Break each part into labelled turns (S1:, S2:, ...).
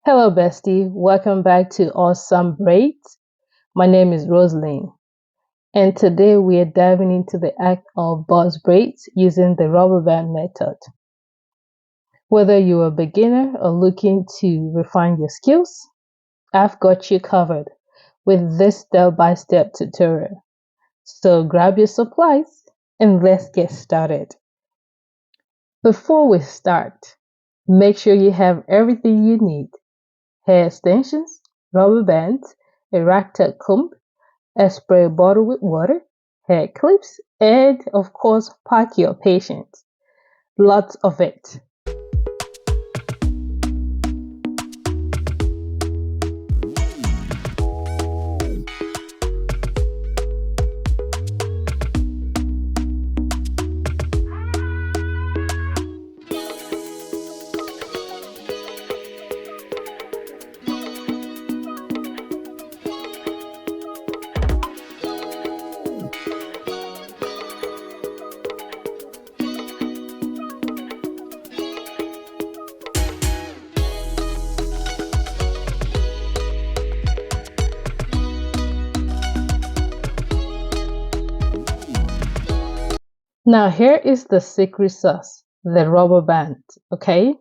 S1: Hello, bestie. Welcome back to Awesome Braids. My name is Rosaline, and today we are diving into the act of buzz braids using the rubber band method. Whether you're a beginner or looking to refine your skills, I've got you covered with this step-by-step tutorial. So grab your supplies and let's get started. Before we start, make sure you have everything you need: hair extensions, rubber bands, a ragtag comb, a spray bottle with water, hair clips, and of course, pack your patience. Lots of it. Now, here is the secret sauce, the rubber band, okay?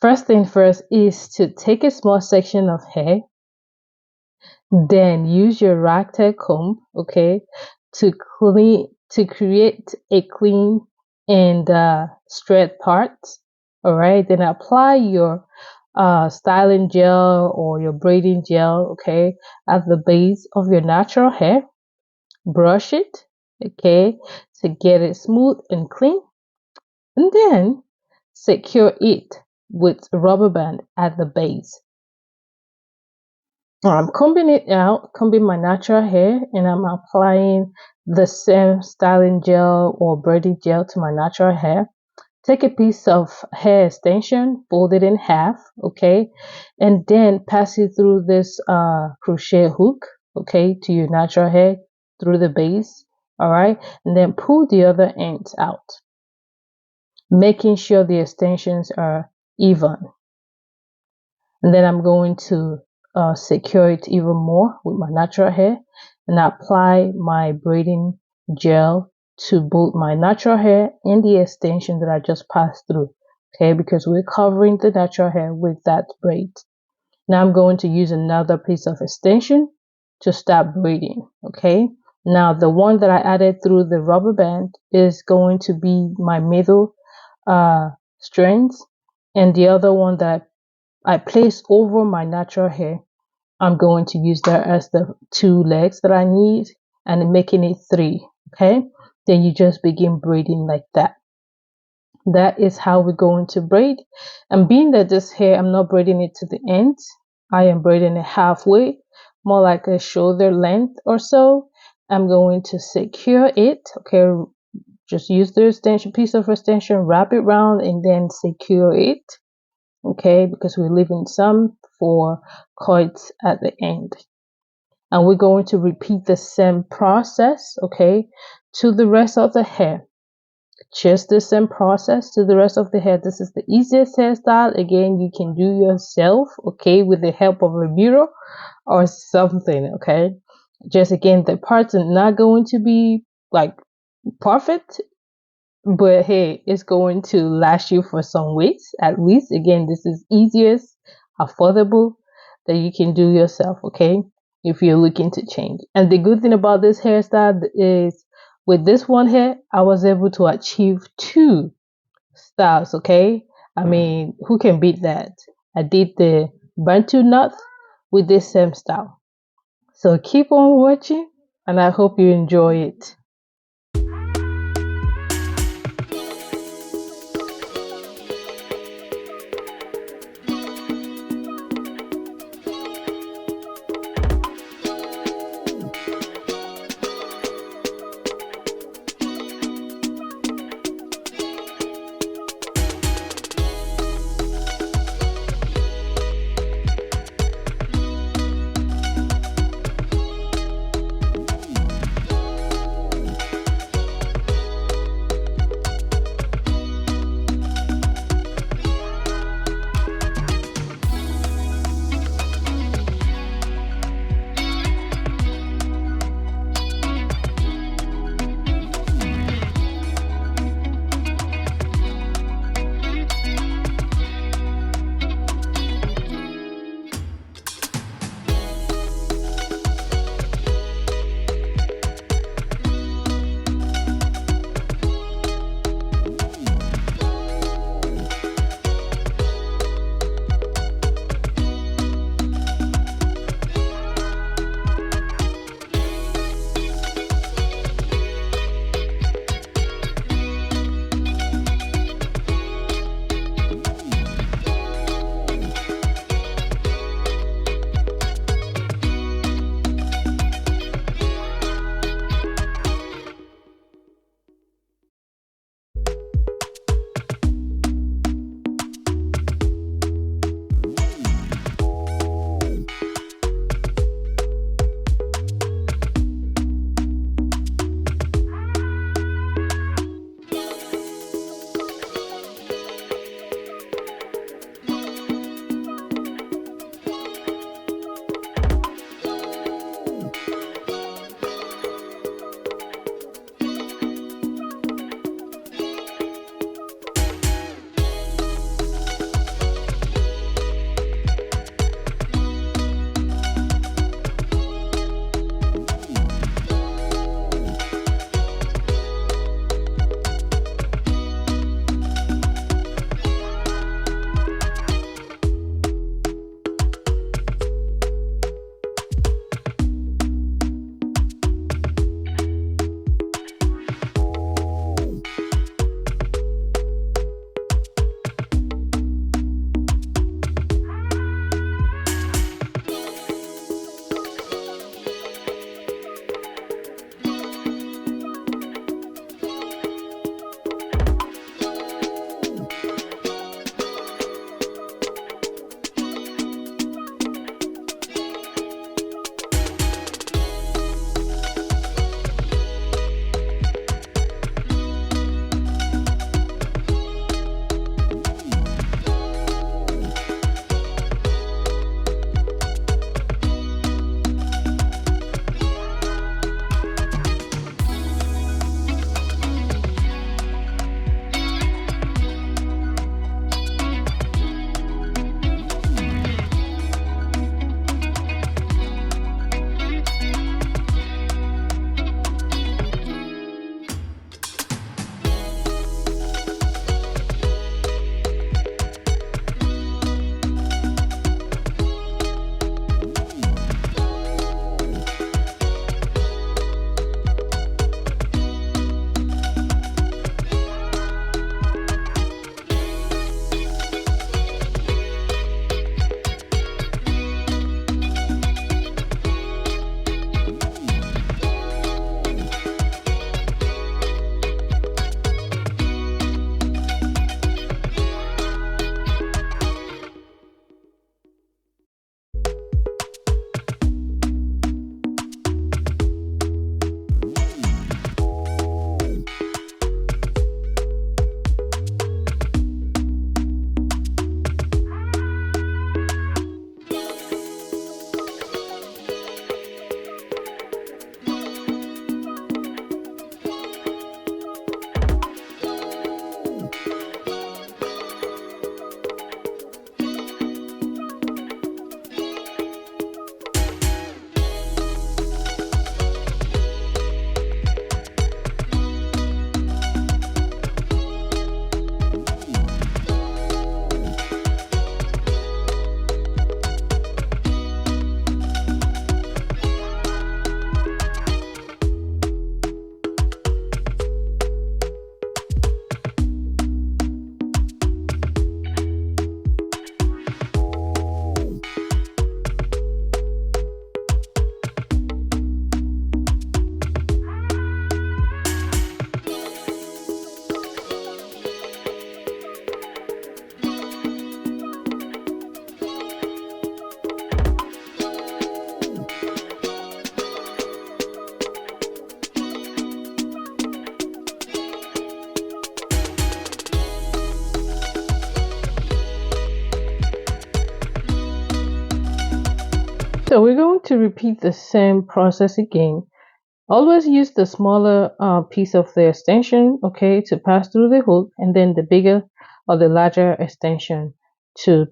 S1: First thing first is to take a small section of hair, then use your ragtag comb, okay, to create a clean and straight part. All right, then apply your styling gel or your braiding gel, okay, at the base of your natural hair. Brush it, okay, to get it smooth and clean, and then secure it with a rubber band at the base. I'm combing it out, combing my natural hair, and I'm applying the same styling gel or braiding gel to my natural hair. Take a piece of hair extension, fold it in half, okay, and then pass it through this crochet hook, okay, to your natural hair through the base, all right, and then pull the other ends out, making sure the extensions are even. And then I'm going to secure it even more with my natural hair and apply my braiding gel to both my natural hair and the extension that I just passed through, okay, because we're covering the natural hair with that braid. Now I'm going to use another piece of extension to start braiding, okay. Now the one that I added through the rubber band is going to be my middle strands, and the other one that I place over my natural hair, I'm going to use that as the two legs that I need and making it three, okay? Then you just begin braiding like that. That is how we're going to braid. And being that this hair, I'm not braiding it to the end, I am braiding it halfway, more like a shoulder length or so. I'm going to secure it, okay? Just use the extension, piece of extension, wrap it around and then secure it. Okay, because we're leaving some for coils at the end. And we're going to repeat the same process, okay, to the rest of the hair. Just the same process to the rest of the hair. This is the easiest hairstyle. Again, you can do yourself, okay, with the help of a mirror or something, okay. Just again, the parts are not going to be like perfect, but hey, it's going to last you for some weeks at least. Again, this is easiest, affordable that you can do yourself, okay, if you're looking to change. And the good thing about this hairstyle is with this one hair, I was able to achieve two styles, okay. I mean, who can beat that? I did the Bantu knot with this same style. So keep on watching and I hope you enjoy it. So we're going to repeat the same process again. Always use the smaller piece of the extension, okay, to pass through the hook, and then the bigger or the larger extension to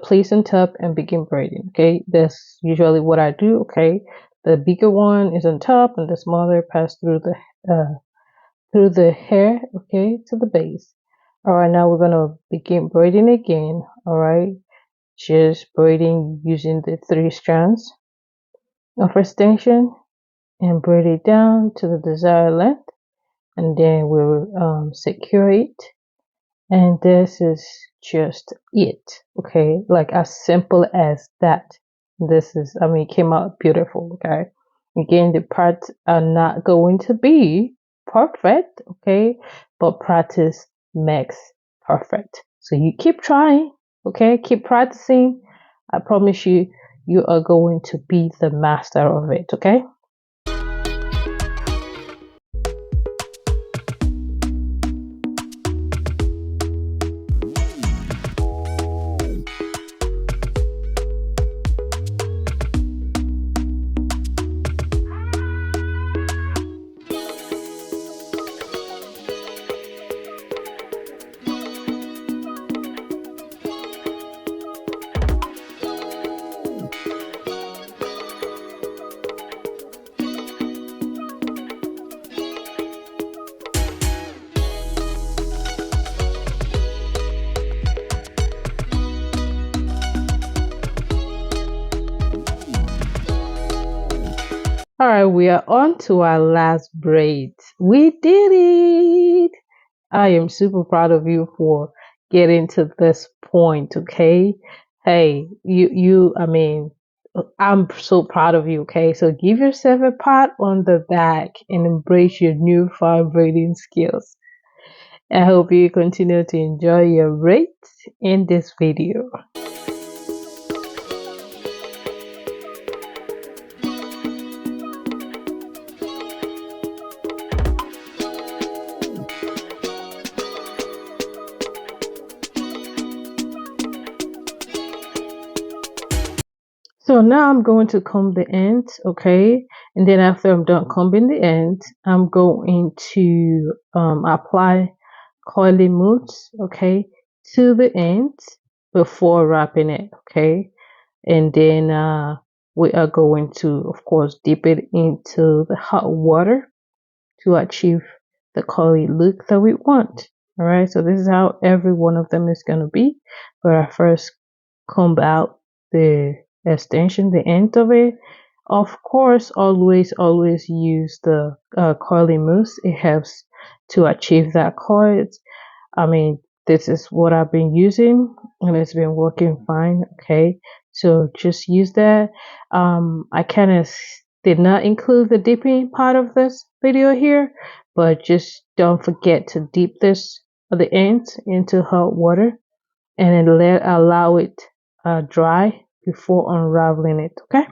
S1: place on top and begin braiding. Okay, that's usually what I do. Okay, the bigger one is on top, and the smaller pass through the hair, okay, to the base. All right, now we're gonna begin braiding again. All right, just braiding using the 3 strands of extension and braid it down to the desired length, and then we'll secure it. And this is just it. Okay, like as simple as that. This is, I mean, it came out beautiful. Okay, again, the parts are not going to be perfect. Okay, but practice makes perfect. So you keep trying. Okay, keep practicing. I promise you, you are going to be the master of it. Okay. All right, we are on to our last braid. We did it. I am super proud of you for getting to this point, okay? Hey, I mean, I'm so proud of you, okay? So give yourself a pat on the back and embrace your newfound braiding skills. I hope you continue to enjoy your braids in this video. So now I'm going to comb the ends, okay? And then after I'm done combing the ends, I'm going to apply coily mousse, okay, to the ends before wrapping it, okay? And then we are going to, of course, dip it into the hot water to achieve the coily look that we want. All right, so this is how every one of them is going to be. But I first comb out the extension, the end of it. Of course, always use the coily mousse. It helps to achieve that coil. I mean, this is what I've been using and it's been working fine. Okay, so just use that. I kind of did not include the dipping part of this video here, but just don't forget to dip this at the ends into hot water and then allow it dry before unraveling it. Okay.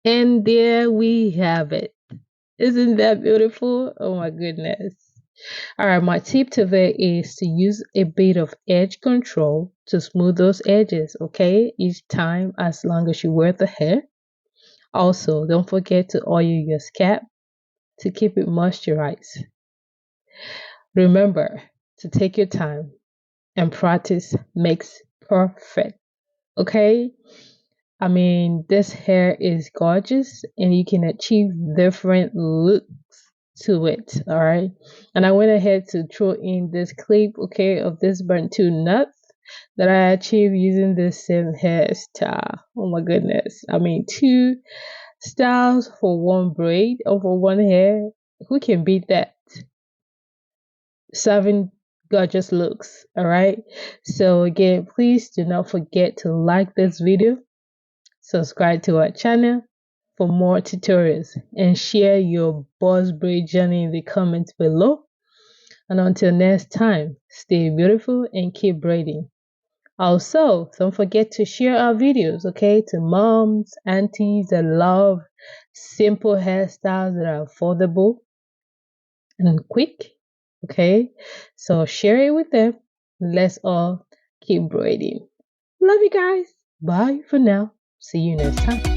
S1: And there we have it. Isn't that beautiful? Oh my goodness. All right, my tip today is to use a bit of edge control to smooth those edges, okay? Each time, as long as you wear the hair. Also, don't forget to oil your scalp to keep it moisturized. Remember to take your time and practice makes perfect, okay? I mean, this hair is gorgeous and you can achieve different looks to it, all right? And I went ahead to throw in this clip, okay, of this burnt two nuts that I achieved using this same hairstyle. Oh my goodness. I mean, 2 styles for 1 braid or for 1 hair. Who can beat that? 7 gorgeous looks, all right? So again, please do not forget to like this video, subscribe to our channel for more tutorials, and share your boss braid journey in the comments below. And until next time, stay beautiful and keep braiding. Also, don't forget to share our videos, okay, to moms, aunties that love simple hairstyles that are affordable and quick. Okay, so share it with them. Let's all keep braiding. Love you guys. Bye for now. See you next time.